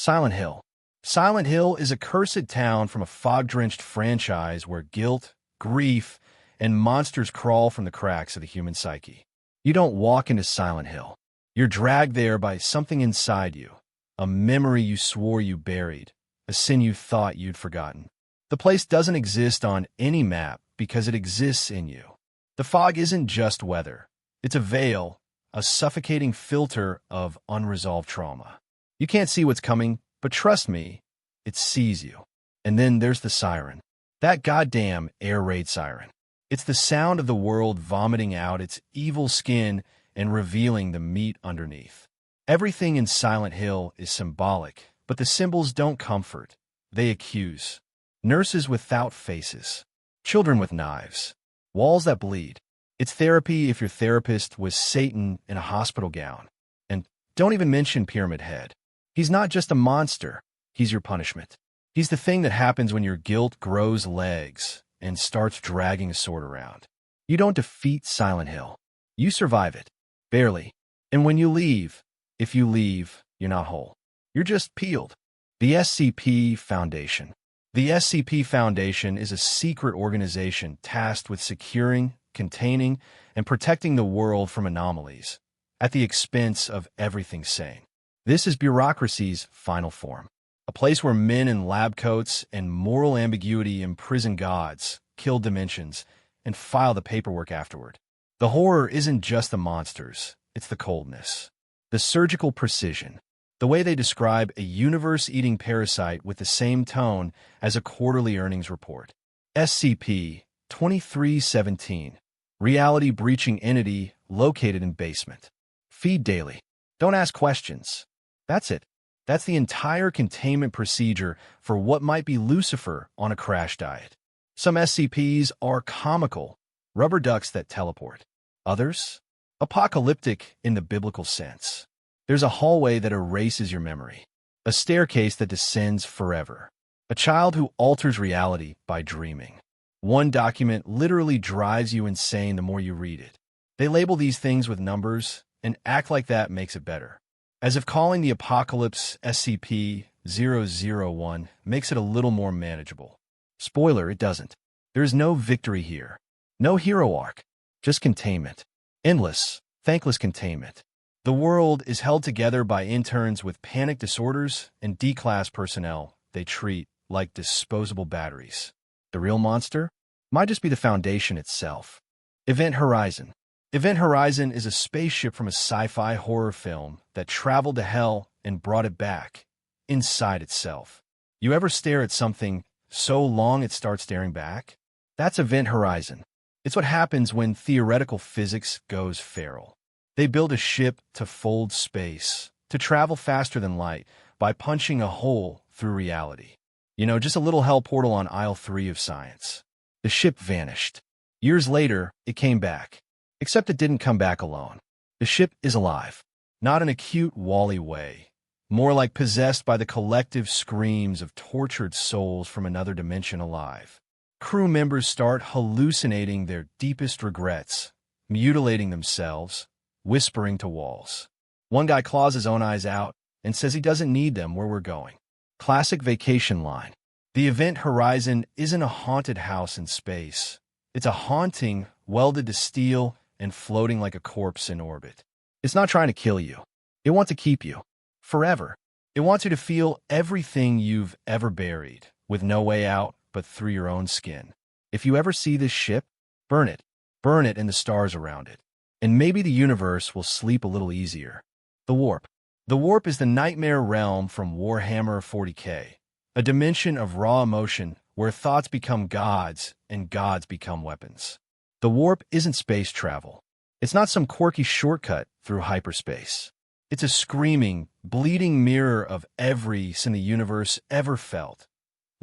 Silent Hill. Silent Hill is a cursed town from a fog-drenched franchise where guilt, grief, and monsters crawl from the cracks of the human psyche. You don't walk into Silent Hill. You're dragged there by something inside you, a memory you swore you buried, a sin you thought you'd forgotten. The place doesn't exist on any map because it exists in you. The fog isn't just weather. It's a veil, a suffocating filter of unresolved trauma. You can't see what's coming, but trust me, it sees you. And then there's the siren. That goddamn air raid siren. It's the sound of the world vomiting out its evil skin and revealing the meat underneath. Everything in Silent Hill is symbolic, but the symbols don't comfort. They accuse. Nurses without faces. Children with knives. Walls that bleed. It's therapy if your therapist was Satan in a hospital gown. And don't even mention Pyramid Head. He's not just a monster. He's your punishment. He's the thing that happens when your guilt grows legs and starts dragging a sword around. You don't defeat Silent Hill. You survive it. Barely. And when you leave, if you leave, you're not whole. You're just peeled. The SCP Foundation. The SCP Foundation is a secret organization tasked with securing, containing, and protecting the world from anomalies, at the expense of everything sane. This is bureaucracy's final form. A place where men in lab coats and moral ambiguity imprison gods, kill dimensions, and file the paperwork afterward. The horror isn't just the monsters, it's the coldness. The surgical precision. The way they describe a universe-eating parasite with the same tone as a quarterly earnings report. SCP-2317. Reality-breaching entity located in basement. Feed daily. Don't ask questions. That's it. That's the entire containment procedure for what might be Lucifer on a crash diet. Some SCPs are comical, rubber ducks that teleport. Others? Apocalyptic in the biblical sense. There's a hallway that erases your memory. A staircase that descends forever. A child who alters reality by dreaming. One document literally drives you insane the more you read it. They label these things with numbers and act like that makes it better. As if calling the apocalypse SCP-001 makes it a little more manageable. Spoiler, it doesn't. There's no victory here. No hero arc. Just containment. Endless, thankless containment. The world is held together by interns with panic disorders and D-class personnel they treat like disposable batteries. The real monster might just be the Foundation itself. Event Horizon. Event Horizon is a spaceship from a sci-fi horror film that traveled to hell and brought it back, inside itself. You ever stare at something so long it starts staring back? That's Event Horizon. It's what happens when theoretical physics goes feral. They build a ship to fold space, to travel faster than light, by punching a hole through reality. You know, just a little hell portal on aisle 3 of science. The ship vanished. Years later, it came back. Except it didn't come back alone. The ship is alive. Not in a cute Wall-E way. More like possessed by the collective screams of tortured souls from another dimension alive. Crew members start hallucinating their deepest regrets, mutilating themselves, whispering to walls. One guy claws his own eyes out and says he doesn't need them where we're going. Classic vacation line. The Event Horizon isn't a haunted house in space. It's a haunting welded to steel and floating like a corpse in orbit. It's not trying to kill you. It wants to keep you. Forever. It wants you to feel everything you've ever buried, with no way out but through your own skin. If you ever see this ship, burn it. Burn it and the stars around it. And maybe the universe will sleep a little easier. The Warp. The Warp is the nightmare realm from Warhammer 40K. A dimension of raw emotion where thoughts become gods and gods become weapons. The Warp isn't space travel. It's not some quirky shortcut through hyperspace. It's a screaming, bleeding mirror of every sin the universe ever felt.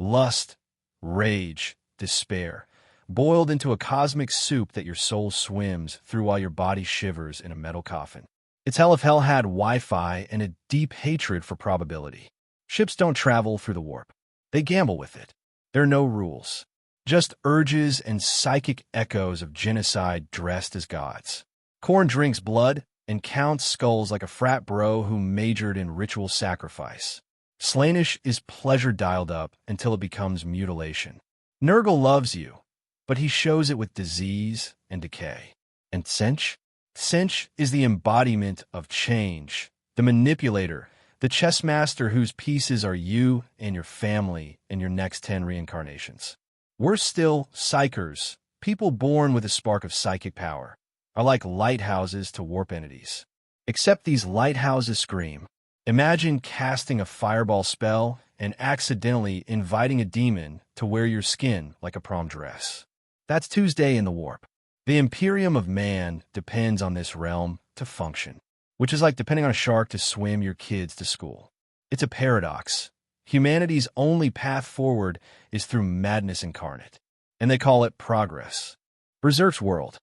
Lust, rage, despair, boiled into a cosmic soup that your soul swims through while your body shivers in a metal coffin. It's hell if hell had Wi-Fi and a deep hatred for probability. Ships don't travel through the Warp. They gamble with it. There are no rules. Just urges and psychic echoes of genocide dressed as gods. Korn drinks blood and counts skulls like a frat bro who majored in ritual sacrifice. Slanish is pleasure dialed up until it becomes mutilation. Nurgle loves you, but he shows it with disease and decay. And Tzeentch? Tzeentch is the embodiment of change, the manipulator, the chess master whose pieces are you and your family in your next 10 reincarnations. Worse still, psychers, people born with a spark of psychic power, are like lighthouses to warp entities. Except these lighthouses scream. Imagine casting a fireball spell and accidentally inviting a demon to wear your skin like a prom dress. That's Tuesday in the warp. The Imperium of Man depends on this realm to function, which is like depending on a shark to swim your kids to school. It's a paradox. Humanity's only path forward is through madness incarnate, and they call it progress. Berserk's world.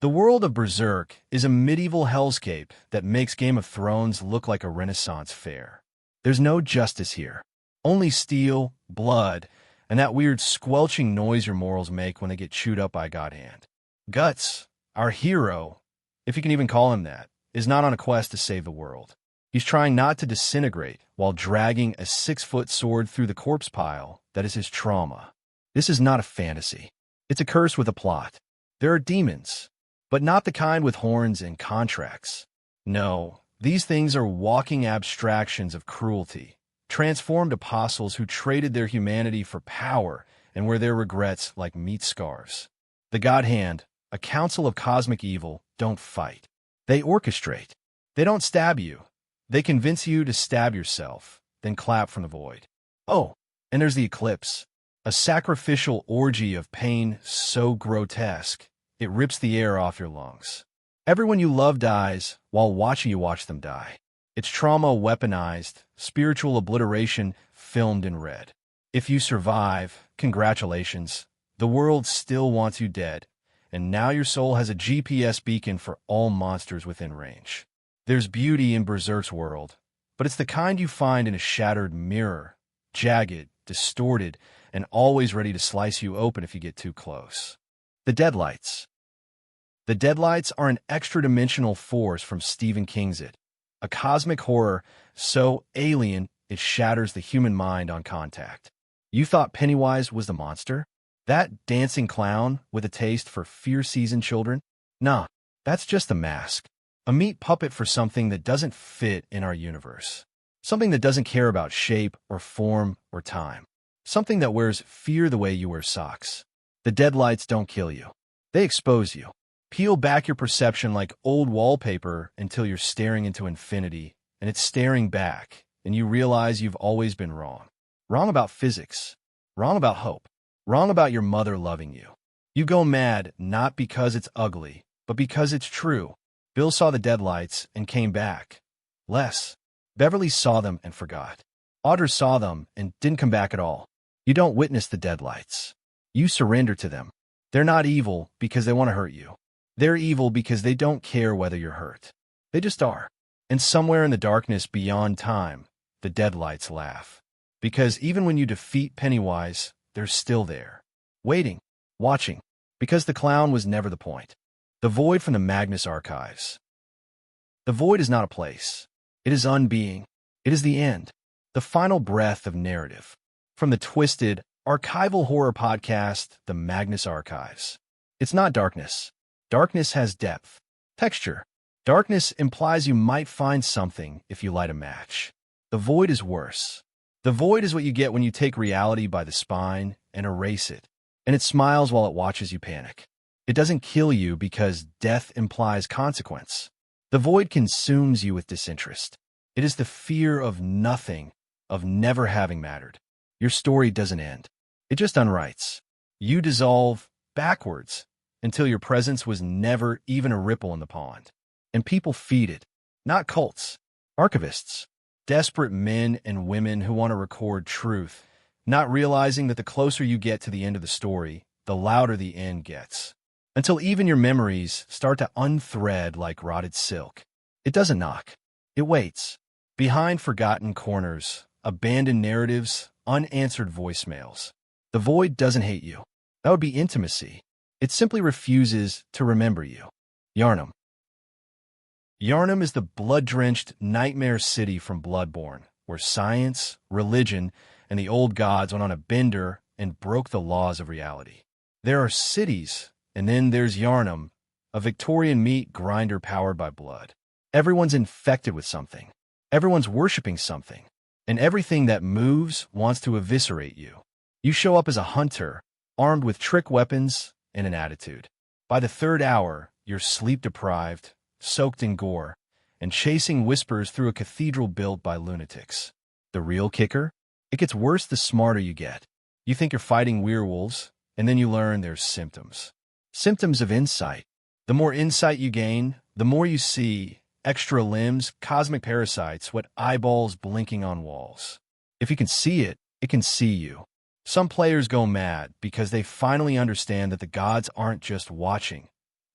The world of Berserk is a medieval hellscape that makes Game of Thrones look like a Renaissance fair. There's no justice here. Only steel, blood, and that weird squelching noise your morals make when they get chewed up by a god hand. Guts, our hero, if you can even call him that, is not on a quest to save the world. He's trying not to disintegrate while dragging a 6-foot sword through the corpse pile that is his trauma. This is not a fantasy. It's a curse with a plot. There are demons, but not the kind with horns and contracts. No, these things are walking abstractions of cruelty, transformed apostles who traded their humanity for power and wear their regrets like meat scarves. The God Hand, a council of cosmic evil, don't fight. They orchestrate. They don't stab you. They convince you to stab yourself, then clap from the void. Oh, and there's the Eclipse, a sacrificial orgy of pain so grotesque, it rips the air off your lungs. Everyone you love dies while watching you watch them die. It's trauma weaponized, spiritual obliteration filmed in red. If you survive, congratulations. The world still wants you dead, and now your soul has a GPS beacon for all monsters within range. There's beauty in Berserk's world, but it's the kind you find in a shattered mirror, jagged, distorted, and always ready to slice you open if you get too close. The Deadlights. The Deadlights are an extra-dimensional force from Stephen King's It, a cosmic horror so alien it shatters the human mind on contact. You thought Pennywise was the monster? That dancing clown with a taste for fear-seasoned children? Nah, that's just a mask. A meat puppet for something that doesn't fit in our universe. Something that doesn't care about shape or form or time. Something that wears fear the way you wear socks. The Deadlights don't kill you. They expose you. Peel back your perception like old wallpaper until you're staring into infinity, and it's staring back, and you realize you've always been wrong. Wrong about physics. Wrong about hope. Wrong about your mother loving you. You go mad not because it's ugly, but because it's true. Bill saw the Deadlights and came back. Les. Beverly saw them and forgot. Audra saw them and didn't come back at all. You don't witness the Deadlights. You surrender to them. They're not evil because they want to hurt you. They're evil because they don't care whether you're hurt. They just are. And somewhere in the darkness beyond time, the Deadlights laugh. Because even when you defeat Pennywise, they're still there. Waiting. Watching. Because the clown was never the point. The Void from the Magnus Archives. The Void is not a place. It is unbeing. It is the end. The final breath of narrative. From the twisted, archival horror podcast, The Magnus Archives. It's not darkness. Darkness has depth. Texture. Darkness implies you might find something if you light a match. The Void is worse. The Void is what you get when you take reality by the spine and erase it, and it smiles while it watches you panic. It doesn't kill you because death implies consequence. The Void consumes you with disinterest. It is the fear of nothing, of never having mattered. Your story doesn't end. It just unwrites. You dissolve backwards until your presence was never even a ripple in the pond. And people feed it. Not cults. Archivists. Desperate men and women who want to record truth, not realizing that the closer you get to the end of the story, the louder the end gets. Until even your memories start to unthread like rotted silk. It doesn't knock. It waits. Behind forgotten corners, abandoned narratives, unanswered voicemails. The Void doesn't hate you. That would be intimacy. It simply refuses to remember you. Yharnam. Yharnam is the blood-drenched nightmare city from Bloodborne, where science, religion, and the old gods went on a bender and broke the laws of reality. There are cities, and then there's Yharnam, a Victorian meat grinder powered by blood. Everyone's infected with something. Everyone's worshipping something. And everything that moves wants to eviscerate you. You show up as a hunter, armed with trick weapons and an attitude. By the third hour, you're sleep-deprived, soaked in gore, and chasing whispers through a cathedral built by lunatics. The real kicker? It gets worse the smarter you get. You think you're fighting werewolves, and then you learn there's symptoms. Symptoms of insight. The more insight you gain, the more you see extra limbs, cosmic parasites, what eyeballs blinking on walls. If you can see it, it can see you. Some players go mad because they finally understand that the gods aren't just watching.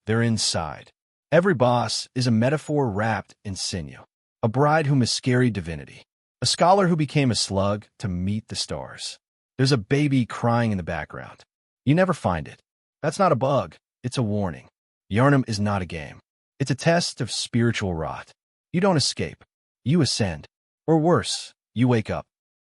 They're inside. Every boss is a metaphor wrapped in sinew. A bride who miscarried divinity. A scholar who became a slug to meet the stars. There's a baby crying in the background. You never find it. That's not a bug. It's a warning. Yharnam is not a game. It's a test of spiritual rot. You don't escape. You ascend. Or worse, you wake up.